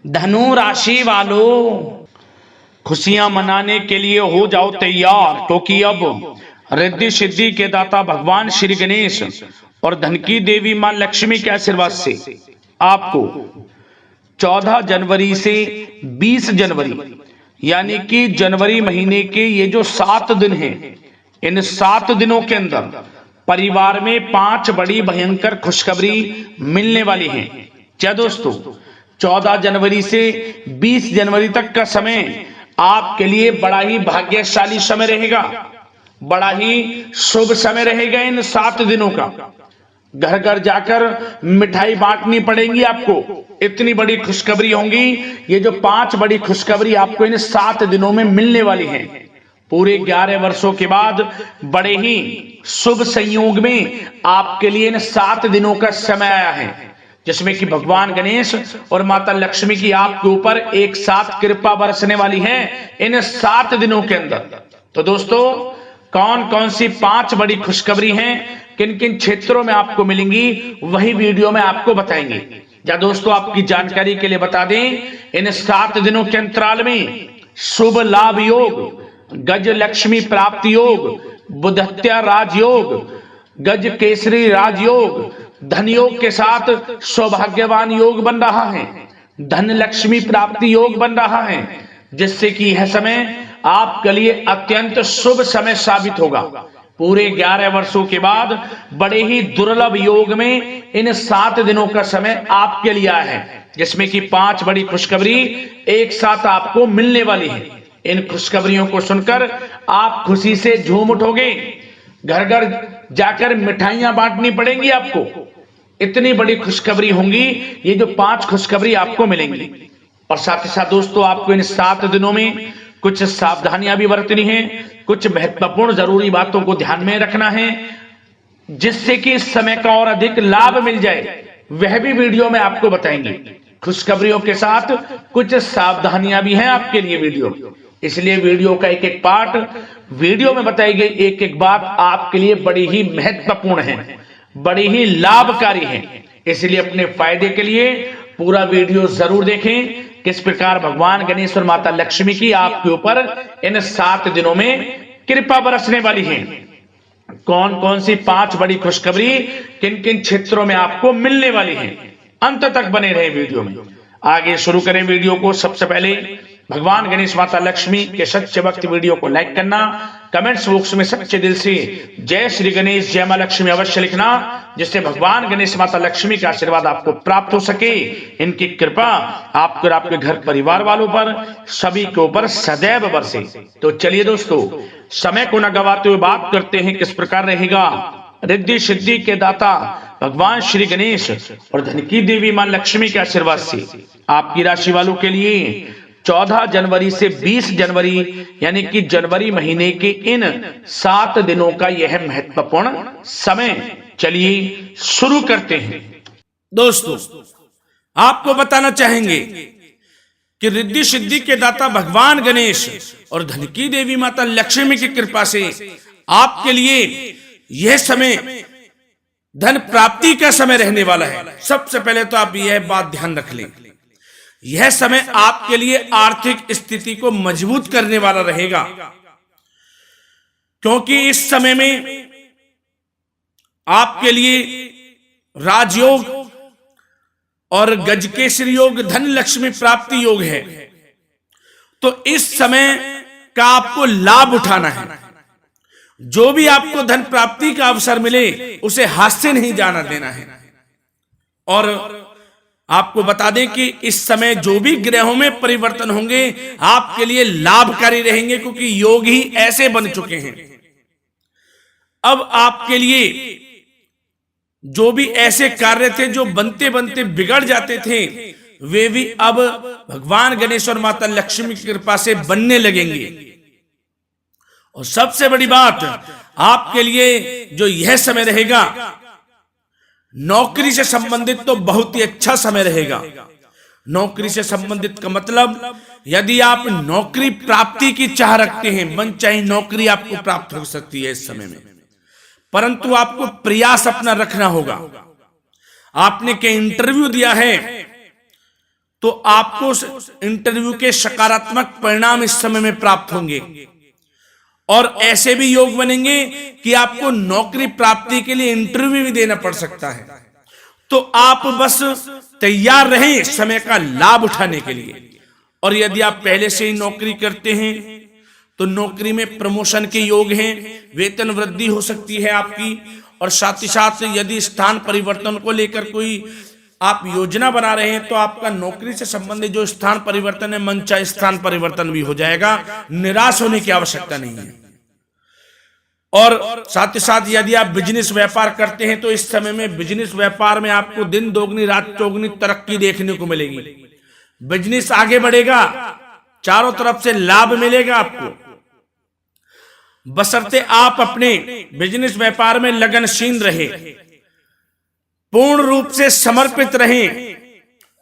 धनु राशि वालों, खुशियां मनाने के लिए हो जाओ तैयार, क्योंकि अब रिद्धि सिद्धि के दाता भगवान श्री गणेश और धन की देवी मां लक्ष्मी के आशीर्वाद से आपको 14 जनवरी से 20 जनवरी यानी कि जनवरी महीने के ये जो 7 दिन हैं, इन 7 दिनों के अंदर परिवार में 5 बड़ी भयंकर खुशखबरी मिलने वाली हैं। क्या दोस्तों, 14 जनवरी से 20 जनवरी तक का समय आपके लिए बड़ा ही भाग्यशाली समय रहेगा, बड़ा ही शुभ समय रहेगा। इन 7 दिनों का घर घर जाकर मिठाई बांटनी पड़ेगी आपको, इतनी बड़ी खुशखबरी होंगी। ये जो 5 बड़ी खुशखबरी आपको इन 7 दिनों में मिलने वाली हैं, पूरे 11 वर्षों के बाद बड़े ही शुभ संयोग में आपके लिए इन 7 दिनों का समय आया है, जिसमें कि भगवान गणेश और माता लक्ष्मी की आपके ऊपर एक साथ कृपा बरसने वाली है इन 7 दिनों के अंदर। तो दोस्तों, कौन कौन सी 5 बड़ी खुशखबरी हैं, किन किन क्षेत्रों में आपको मिलेंगी, वही वीडियो में आपको बताएंगे। या दोस्तों, आपकी जानकारी के लिए बता दें, इन 7 दिनों के अंतराल में शुभ लाभ योग, गज लक्ष्मी प्राप्ति योग, बुधत्या राजयोग, गज केसरी राजयोग, धन योग के साथ सौभाग्यवान योग बन रहा है, धन लक्ष्मी प्राप्ति योग बन रहा है, जिससे कि यह समय आपके लिए अत्यंत शुभ समय साबित होगा। पूरे 11 वर्षों के बाद बड़े ही दुर्लभ योग में इन 7 दिनों का समय आपके लिए आया है, जिसमें कि 5 बड़ी खुशखबरी एक साथ आपको मिलने वाली है। इन खुशखबरियों को सुनकर आप खुशी से झूम उठोगे, घर घर जाकर मिठाइयां बांटनी पड़ेंगी आपको, इतनी बड़ी खुशखबरी होंगी ये जो 5 खुशखबरी आपको मिलेंगी। और साथ ही साथ दोस्तों, आपको इन 7 दिनों में कुछ सावधानियां भी बरतनी है, कुछ महत्वपूर्ण जरूरी बातों को ध्यान में रखना है, जिससे कि इस समय का और अधिक लाभ मिल जाए, वह भी वीडियो में आपको बताएंगे। खुशखबरियों के साथ कुछ सावधानियां भी हैं आपके लिए वीडियो, इसलिए वीडियो का एक एक पार्ट, वीडियो में बताई गई एक एक बात आपके लिए बड़ी ही महत्वपूर्ण है, बड़ी ही लाभकारी है। इसलिए अपने फायदे के लिए पूरा वीडियो जरूर देखें, किस प्रकार भगवान गणेश और माता लक्ष्मी की आपके ऊपर इन 7 दिनों में कृपा बरसने वाली है। कौन कौन सी 5 बड़ी खुशखबरी किन किन क्षेत्रों में आपको मिलने वाली है, अंत तक बने रहे वीडियो में। आगे शुरू करें वीडियो को। सबसे पहले भगवान गणेश माता लक्ष्मी के सच्चे भक्त वीडियो को लाइक करना, कमेंट्स बॉक्स में सच्चे दिल से जय श्री गणेश जय मां लक्ष्मी अवश्य लिखना, जिससे भगवान गणेश माता लक्ष्मी का आशीर्वाद आपको प्राप्त हो सके, इनकी कृपा आपको और आपके घर परिवार वालों पर सभी के ऊपर सदैव बरसे। तो चलिए दोस्तों, समय को न गवाते हुए बात करते हैं किस प्रकार रहेगा रिद्धि सिद्धि के दाता भगवान श्री गणेश और धन की देवी मां लक्ष्मी के आशीर्वाद से आपकी राशि वालों के लिए 14 जनवरी से 20 जनवरी यानी कि जनवरी महीने के इन 7 दिनों का यह महत्वपूर्ण समय। चलिए शुरू करते हैं। दोस्तों, आपको बताना चाहेंगे कि रिद्धि सिद्धि के दाता भगवान गणेश और धन की देवी माता लक्ष्मी की कृपा से आपके लिए यह समय धन प्राप्ति का समय रहने वाला है। सबसे पहले तो आप यह बात ध्यान रख लें, यह समय आपके लिए आर्थिक स्थिति को मजबूत करने वाला रहेगा, क्योंकि इस समय में आपके लिए राजयोग और गजकेसरी योग, धन लक्ष्मी प्राप्ति योग है। तो इस समय का आपको लाभ उठाना है। जो भी आपको धन प्राप्ति का अवसर मिले उसे हाथ से नहीं जाना देना है। और आपको बता दें कि इस समय जो भी ग्रहों में परिवर्तन होंगे आपके लिए लाभकारी रहेंगे, क्योंकि योग ही ऐसे बन चुके हैं। अब आपके लिए जो भी ऐसे कार्य थे जो बनते बनते बिगड़ जाते थे, वे भी अब भगवान गणेश और माता लक्ष्मी की कृपा से बनने लगेंगे। और सबसे बड़ी बात, आपके लिए जो यह समय रहेगा, नौकरी से संबंधित तो बहुत ही अच्छा समय रहेगा। नौकरी से संबंधित का मतलब, यदि आप नौकरी प्राप्ति की चाह रखते हैं, मनचाही नौकरी आपको प्राप्त हो सकती है इस समय में, परंतु आपको प्रयास अपना रखना होगा। आपने के इंटरव्यू दिया है तो आपको इंटरव्यू के सकारात्मक परिणाम इस समय में प्राप्त होंगे। और ऐसे भी योग बनेंगे कि आपको नौकरी प्राप्ति के लिए इंटरव्यू भी देना पड़ सकता है। तो आप बस तैयार रहें समय का लाभ उठाने के लिए। और यदि आप पहले से ही नौकरी करते हैं तो नौकरी में प्रमोशन के योग हैं, वेतन वृद्धि हो सकती है आपकी। और साथ ही साथ यदि स्थान परिवर्तन को लेकर कोई आप योजना बना रहे हैं तो आपका नौकरी से संबंधित जो स्थान परिवर्तन है, मनचाहे स्थान परिवर्तन भी हो जाएगा। निराश होने की आवश्यकता नहीं है। और साथ ही साथ यदि आप बिजनेस व्यापार करते हैं तो इस समय में बिजनेस व्यापार में आपको दिन दोगुनी रात चौगुनी तरक्की देखने को मिलेगी। बिजनेस आगे बढ़ेगा, चारों तरफ से लाभ मिलेगा आपको, बशर्ते आप अपने बिजनेस व्यापार में लगनशील रहे, पूर्ण रूप से समर्पित रहें।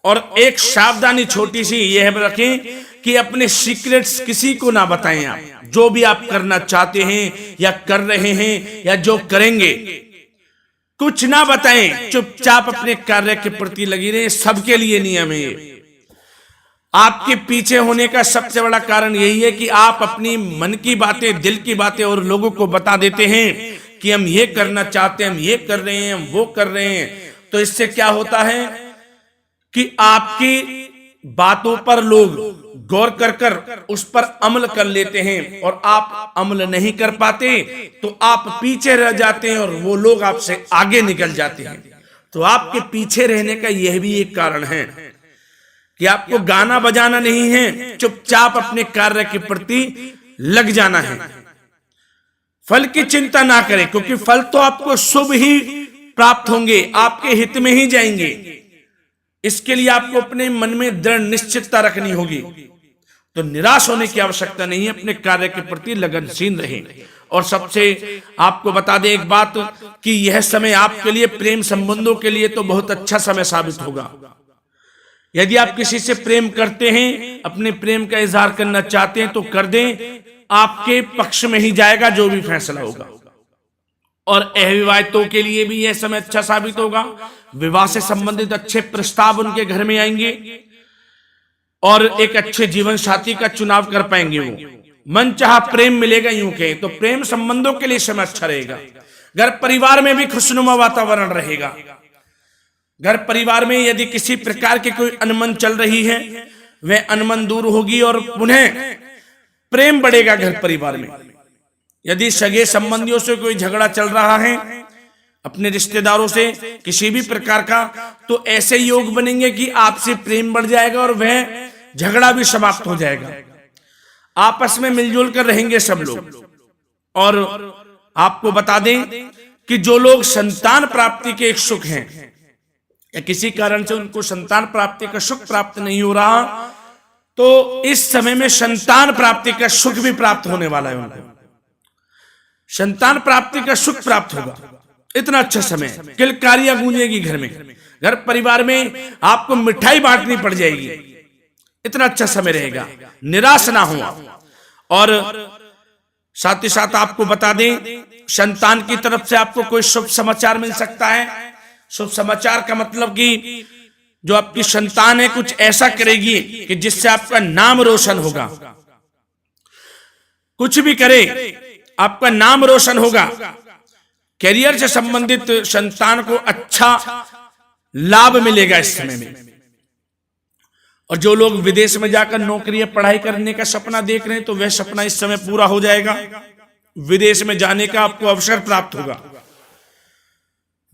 और एक सावधानी छोटी सी यह रखें कि अपने सीक्रेट्स किसी को ना बताएं। आप जो भी आप करना चाहते हैं या कर रहे हैं या जो करेंगे, कुछ ना बताएं, चुपचाप अपने कार्य के प्रति लगी रहें। सबके लिए नियम है ये। आपके पीछे होने का सबसे बड़ा कारण यही है कि आप अपनी मन की बातें, दिल की बातें और लोगों को बता देते हैं कि हम ये करना चाहते हैं, हम ये कर रहे हैं, हम वो कर रहे हैं। तो इससे क्या होता है कि आपकी बातों पर लोग गौर कर उस पर अमल कर लेते हैं और आप अमल नहीं कर पाते तो आप पीछे रह जाते हैं और वो लोग आपसे आगे निकल जाते हैं। तो आपके पीछे रहने का यह भी एक कारण है कि आपको गाना बजाना नहीं है, चुपचाप अपने कार्य के प्रति लग जाना है। फल की चिंता ना करें, क्योंकि फल तो आपको शुभ ही प्राप्त होंगे, आपके हित में ही जाएंगे। इसके लिए आपको अपने मन में दृढ़ निश्चितता रखनी होगी। तो निराश होने की आवश्यकता नहीं है, अपने कार्य के प्रति लगनशील रहें। और सबसे आपको बता दें एक बात कि यह समय आपके लिए प्रेम संबंधों के लिए तो बहुत अच्छा समय साबित होगा। यदि आप किसी से प्रेम करते हैं, अपने प्रेम का इजहार करना चाहते हैं तो कर दें, आपके पक्ष में ही जाएगा जो भी फैसला होगा। और अविवाहितों के लिए भी यह समय अच्छा साबित होगा। विवाह से संबंधित अच्छे प्रस्ताव उनके घर में आएंगे और एक अच्छे जीवन साथी का चुनाव कर पाएंगे। वो मन चाहा प्रेम मिलेगा, यूं कहें तो प्रेम संबंधों के लिए समय अच्छा रहेगा। घर परिवार में भी खुशनुमा वातावरण रहेगा। घर परिवार में यदि किसी प्रकार की कोई अनमन चल रही है, वह अनमन दूर होगी और पुनः प्रेम बढ़ेगा घर परिवार में। यदि सगे संबंधियों से कोई झगड़ा चल रहा है, अपने रिश्तेदारों से किसी भी प्रकार का, तो ऐसे योग बनेंगे कि आपसे प्रेम बढ़ जाएगा और वह झगड़ा भी समाप्त हो जाएगा। आपस में मिलजुल कर रहेंगे सब लोग। और आपको बता दें कि जो लोग संतान प्राप्ति के इच्छुक हैं या किसी कारण से उनको संतान प्राप्ति का सुख प्राप्त नहीं हो रहा, तो इस समय में संतान प्राप्ति का सुख भी प्राप्त होने वाला है। उनको संतान प्राप्ति का सुख प्राप्त होगा। इतना अच्छा समय, किलकारियां गूंजेगी घर में, घर परिवार में आपको मिठाई बांटनी पड़ जाएगी। इतना अच्छा समय रहेगा, निराश ना हो। और साथ ही साथ आपको बता दें, संतान की तरफ से आपको कोई शुभ समाचार मिल सकता है। शुभ समाचार का मतलब कि जो आपकी संतान है कुछ ऐसा करेगी कि जिससे आपका नाम रोशन होगा। कुछ भी करे आपका नाम रोशन होगा। कैरियर से संबंधित संतान को अच्छा लाभ मिलेगा इस समय में। और जो लोग विदेश में जाकर नौकरी या पढ़ाई करने का सपना देख रहे हैं तो वह सपना इस समय पूरा हो जाएगा। विदेश में जाने का आपको अवसर प्राप्त होगा।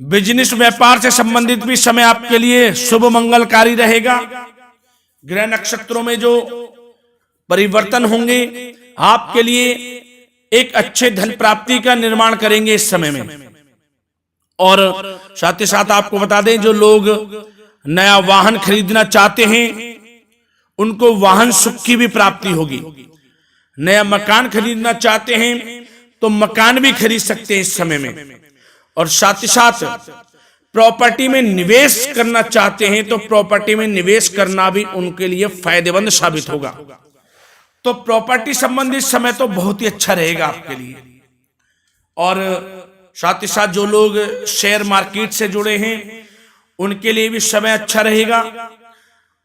बिजनेस व्यापार से संबंधित भी समय आपके लिए शुभ मंगलकारी रहेगा। ग्रह नक्षत्रों में जो परिवर्तन होंगे आपके लिए एक अच्छे धन प्राप्ति का निर्माण करेंगे इस समय में। और साथ ही साथ आपको बता दें, जो लोग नया वाहन खरीदना चाहते हैं उनको वाहन सुख की भी प्राप्ति होगी। नया मकान खरीदना चाहते हैं तो मकान भी खरीद सकते हैं इस समय में। और साथ ही साथ प्रॉपर्टी में निवेश करना चाहते हैं तो प्रॉपर्टी में निवेश करना भी उनके लिए फायदेमंद साबित होगा। तो प्रॉपर्टी संबंधित समय तो बहुत ही अच्छा रहेगा आपके लिए। और साथ ही साथ जो लोग शेयर मार्केट से जुड़े हैं उनके लिए भी समय अच्छा रहेगा।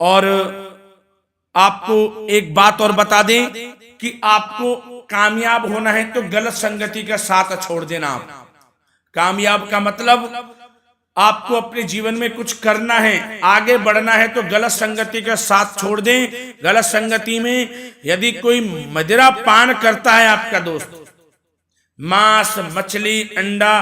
और आपको एक बात और बता दें कि आपको कामयाब होना है तो गलत संगति का साथ छोड़ देना। आप कामयाब का मतलब आपको अपने जीवन में कुछ करना है, आगे बढ़ना है तो गलत संगति का साथ छोड़ दें। गलत संगति में यदि कोई मदिरा पान करता है आपका दोस्त, मांस, मछली, अंडा,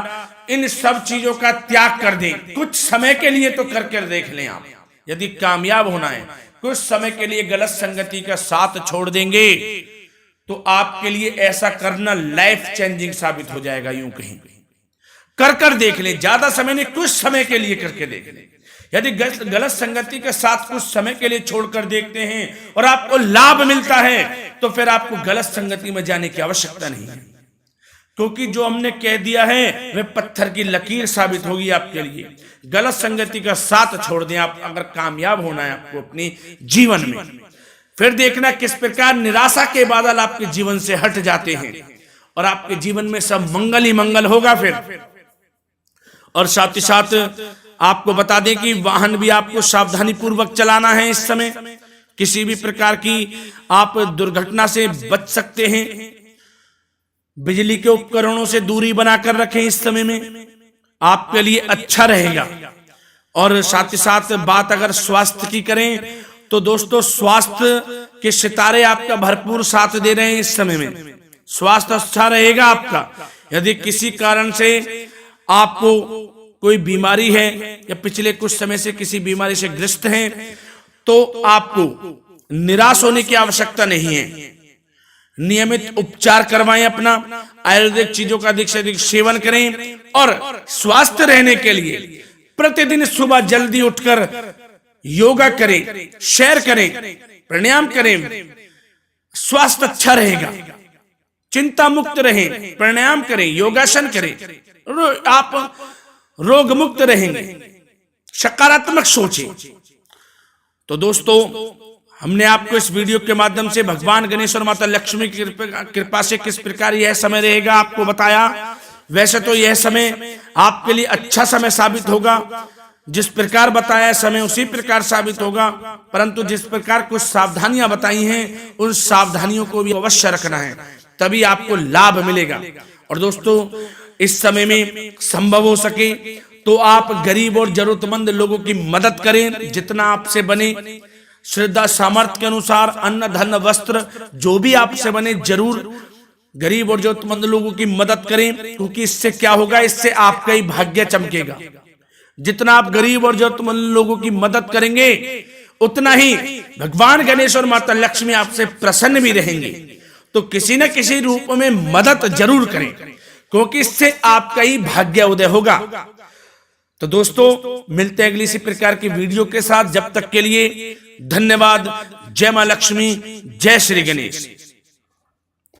इन सब चीजों का त्याग कर दें। कुछ समय के लिए तो करके देख लें। आप यदि कामयाब होना है कुछ समय के लिए गलत संगति का साथ छोड़ देंगे तो आपके लिए ऐसा करना लाइफ चेंजिंग साबित हो जाएगा। यूं कहीं कर देख लें, ज्यादा समय नहीं, कुछ समय के लिए करके देख लें। यदि गलत संगति के साथ कुछ समय के लिए छोड़कर देखते हैं और आपको लाभ मिलता है तो फिर आपको गलत संगति में जाने की आवश्यकता नहीं है, क्योंकि जो हमने कह दिया है वह पत्थर की लकीर साबित होगी आपके लिए। गलत संगति का साथ छोड़ दें आप अगर कामयाब होना है आपको अपने जीवन में। फिर देखना किस प्रकार निराशा के बादल आपके जीवन से हट जाते हैं और आपके जीवन में सब मंगल ही मंगल होगा फिर। और साथ ही साथ आपको बता दें कि वाहन भी आपको सावधानी पूर्वक चलाना है। इस समय किसी भी प्रकार की आप दुर्घटना से बच सकते हैं। बिजली के उपकरणों से दूरी बनाकर रखें, इस समय में आपके लिए अच्छा रहेगा। और साथ ही साथ बात अगर स्वास्थ्य की करें तो दोस्तों स्वास्थ्य के सितारे आपका भरपूर साथ दे रहे हैं। इस समय में स्वास्थ्य अच्छा रहेगा आपका। यदि किसी कारण से आपको कोई बीमारी है या पिछले कुछ समय से किसी बीमारी से ग्रस्त हैं तो आपको निराश होने की आवश्यकता नहीं है। नियमित उपचार करवाएं, अपना आयुर्वेदिक चीजों का अधिक से अधिक सेवन करें और स्वस्थ रहने के लिए प्रतिदिन सुबह जल्दी उठकर योगा करें, सैर करें, प्राणायाम करें। स्वास्थ्य अच्छा रहेगा, चिंता मुक्त रहें, प्राणायाम करें, योगासन करें, आप रोग मुक्त रहेंगे। सकारात्मक सोचें। तो दोस्तों हमने आपको इस वीडियो के माध्यम से भगवान गणेश और माता लक्ष्मी की कृपा से किस प्रकार यह समय रहेगा आपको बताया। वैसे तो यह समय आपके लिए अच्छा समय साबित होगा, जिस प्रकार बताया समय उसी प्रकार साबित होगा, परंतु जिस प्रकार कुछ सावधानियां बताई हैं उन सावधानियों को भी अवश्य रखना है, तभी आपको लाभ मिलेगा। और दोस्तों इस समय में संभव हो सके तो आप गरीब और जरूरतमंद लोगों की मदद करें, जितना आपसे बने। श्रद्धा सामर्थ्य के अनुसार अन्न, धन, वस्त्र जो भी आपसे बने जरूर गरीब और जरूरतमंद लोगों की मदद करें, क्योंकि इससे क्या होगा, इससे आपका ही भाग्य चमकेगा। जितना आप गरीब और जरूरतमंद लोगों की मदद करेंगे उतना ही भगवान गणेश और माता लक्ष्मी आपसे प्रसन्न भी रहेंगे। तो किसी न किसी रूप में मदद जरूर करें, क्योंकि इससे आपका ही भाग्य उदय होगा। तो दोस्तों मिलते हैं अगली इसी प्रकार की वीडियो के साथ। जब तक के लिए धन्यवाद। जय मां लक्ष्मी, जय श्री गणेश।